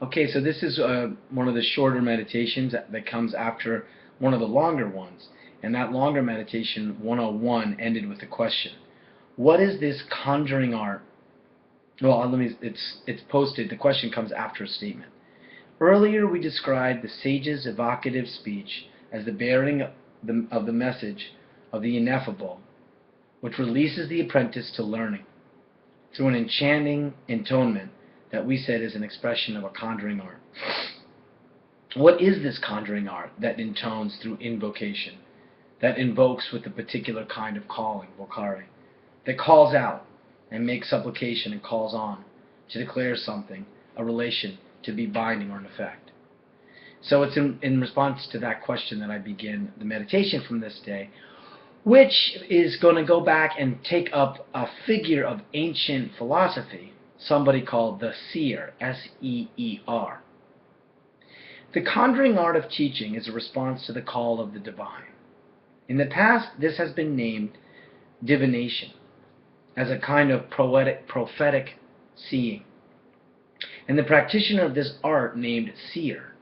Okay, so this is one of the shorter meditations that comes after one of the longer ones. And that longer meditation, 101, ended with a question. What is this conjuring art? Well, it's posted, the question comes after a statement. Earlier we described the sage's evocative speech as the bearing of the message of the ineffable, which releases the apprentice to learning through an enchanting intonement that we said is an expression of a conjuring art. What is this conjuring art that intones through invocation, that invokes with a particular kind of calling, vocare, that calls out and makes supplication and calls on to declare something, a relation, to be binding or an effect? So it's in response to that question that I begin the meditation from this day, which is going to go back and take up a figure of ancient philosophy, somebody called the seer, S-E-E-R. The conjuring art of teaching is a response to the call of the divine. In the past, this has been named divination, as a kind of prophetic seeing, and the practitioner of this art named seer.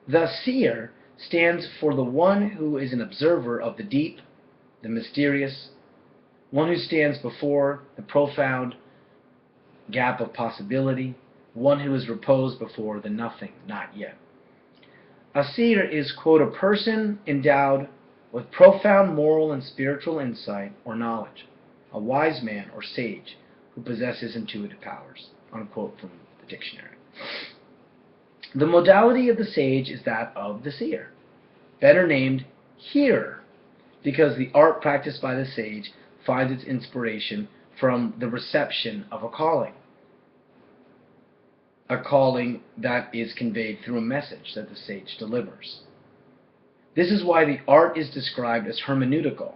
The seer stands for the one who is an observer of the deep, the mysterious, one who stands before the profound gap of possibility, one who is reposed before the nothing, not yet. A seer is, quote, a person endowed with profound moral and spiritual insight or knowledge, a wise man or sage who possesses intuitive powers, unquote from the dictionary. The modality of the sage is that of the seer, better named hearer, because the art practiced by the sage finds its inspiration from the reception of a calling that is conveyed through a message that the sage delivers. This is why the art is described as hermeneutical,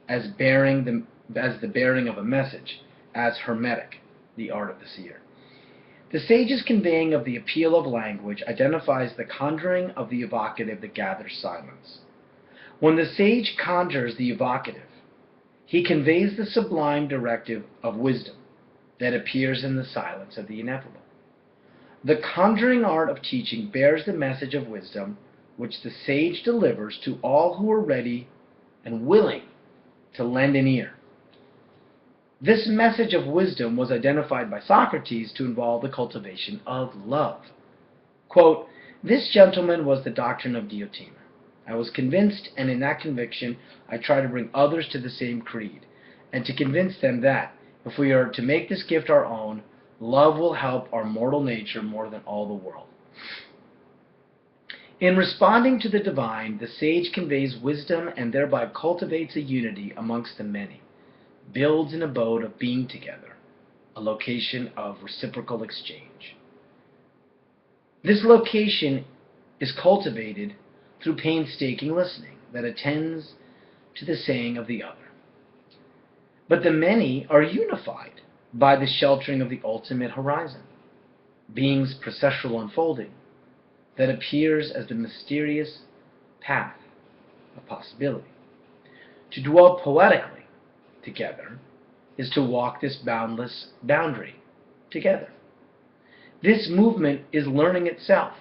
as the bearing of a message, as hermetic, the art of the seer. The sage's conveying of the appeal of language identifies the conjuring of the evocative that gathers silence. When the sage conjures the evocative, he conveys the sublime directive of wisdom that appears in the silence of the ineffable. The conjuring art of teaching bears the message of wisdom which the sage delivers to all who are ready and willing to lend an ear. This message of wisdom was identified by Socrates to involve the cultivation of love. Quote, this gentleman was the doctrine of Diotima. I was convinced, and in that conviction I try to bring others to the same creed, and to convince them that, if we are to make this gift our own, love will help our mortal nature more than all the world. In responding to the divine, the sage conveys wisdom and thereby cultivates a unity amongst the many, builds an abode of being together, a location of reciprocal exchange. This location is cultivated through painstaking listening that attends to the saying of the other. But the many are unified by the sheltering of the ultimate horizon, being's processual unfolding that appears as the mysterious path of possibility. To dwell poetically together is to walk this boundless boundary together. This movement is learning itself,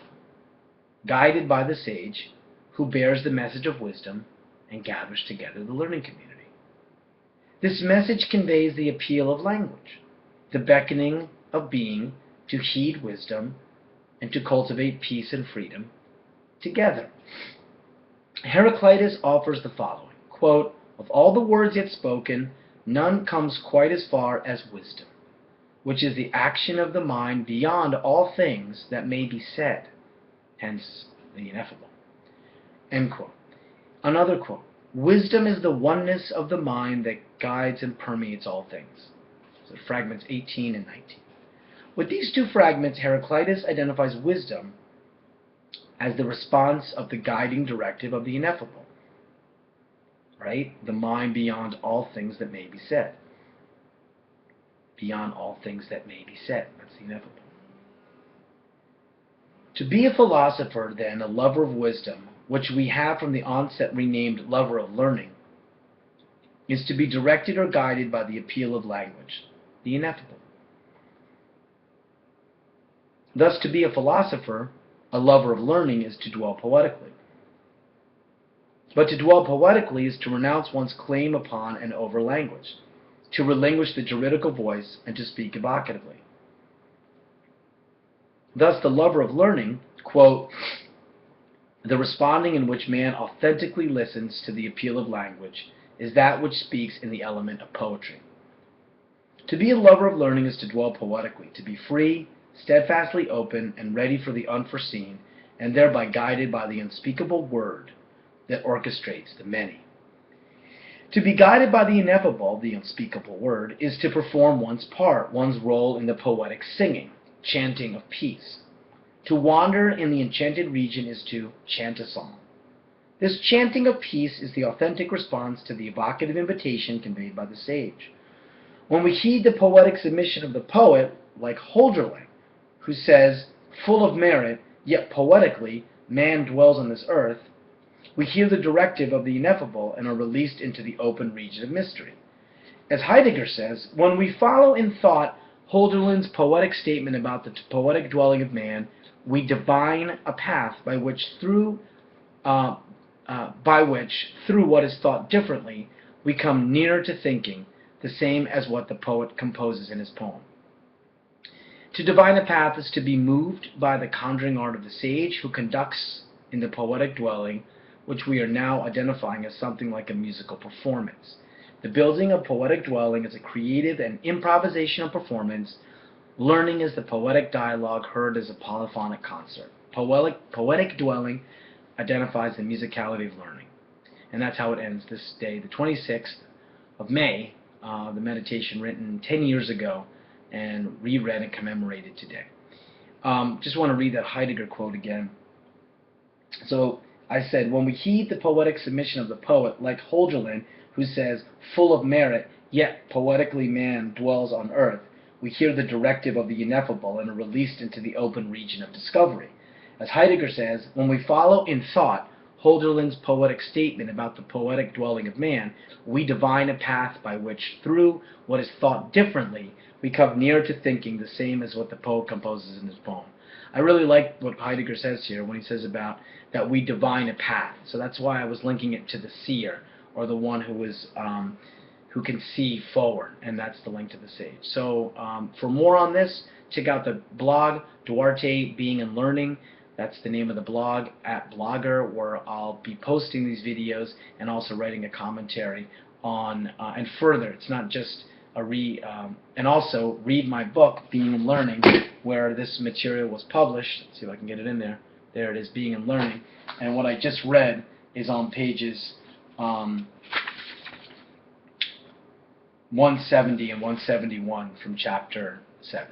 guided by the sage who bears the message of wisdom and gathers together the learning community. This message conveys the appeal of language, the beckoning of being to heed wisdom and to cultivate peace and freedom together. Heraclitus offers the following, quote, of all the words yet spoken, none comes quite as far as wisdom, which is the action of the mind beyond all things that may be said, hence the ineffable. End quote. Another quote, wisdom is the oneness of the mind that guides and permeates all things. So fragments 18 and 19. With these two fragments, Heraclitus identifies wisdom as the response of the guiding directive of the ineffable, right? The mind beyond all things that may be said. Beyond all things that may be said. That's the ineffable. To be a philosopher, then, a lover of wisdom, which we have from the onset renamed lover of learning, is to be directed or guided by the appeal of language, the ineffable. Thus, to be a philosopher, a lover of learning, is to dwell poetically. But to dwell poetically is to renounce one's claim upon and over language, to relinquish the juridical voice, and to speak evocatively. Thus, the lover of learning, quote, the responding in which man authentically listens to the appeal of language, is that which speaks in the element of poetry. To be a lover of learning is to dwell poetically, to be free, steadfastly open, and ready for the unforeseen, and thereby guided by the unspeakable word that orchestrates the many. To be guided by the ineffable, the unspeakable word, is to perform one's part, one's role in the poetic singing, chanting of peace. To wander in the enchanted region is to chant a song. This chanting of peace is the authentic response to the evocative invitation conveyed by the sage. When we heed the poetic submission of the poet, like Holderlin, who says, full of merit, yet poetically, man dwells on this earth, we hear the directive of the ineffable and are released into the open region of mystery. As Heidegger says, when we follow in thought Holderlin's poetic statement about the poetic dwelling of man, we divine a path by which through what is thought differently, we come nearer to thinking, the same as what the poet composes in his poem. To divine a path is to be moved by the conjuring art of the sage who conducts in the poetic dwelling, which we are now identifying as something like a musical performance. The building of poetic dwelling is a creative and improvisational performance. Learning is the poetic dialogue heard as a polyphonic concert. Poetic dwelling identifies the musicality of learning. And that's how it ends this day, the 26th of May, the meditation written 10 years ago and reread and commemorated today. Just want to read that Heidegger quote again. So I said, when we heed the poetic submission of the poet, like Holderlin, who says, full of merit, yet poetically man dwells on earth, we hear the directive of the ineffable and are released into the open region of discovery. As Heidegger says, when we follow in thought Holderlin's poetic statement about the poetic dwelling of man, we divine a path by which, through what is thought differently, we come near to thinking the same as what the poet composes in his poem. I really like what Heidegger says here when he says about that we divine a path. So that's why I was linking it to the seer, or the one who is who can see forward, and that's the link to the sage. So for more on this, check out the blog, Duarte Being and Learning. That's the name of the blog, at Blogger, where I'll be posting these videos and also writing a commentary on, and further, it's not just a and also read my book, Being and Learning, where this material was published. Let's see if I can get it in there. There it is, Being and Learning. And what I just read is on pages 170 and 171 from chapter 7.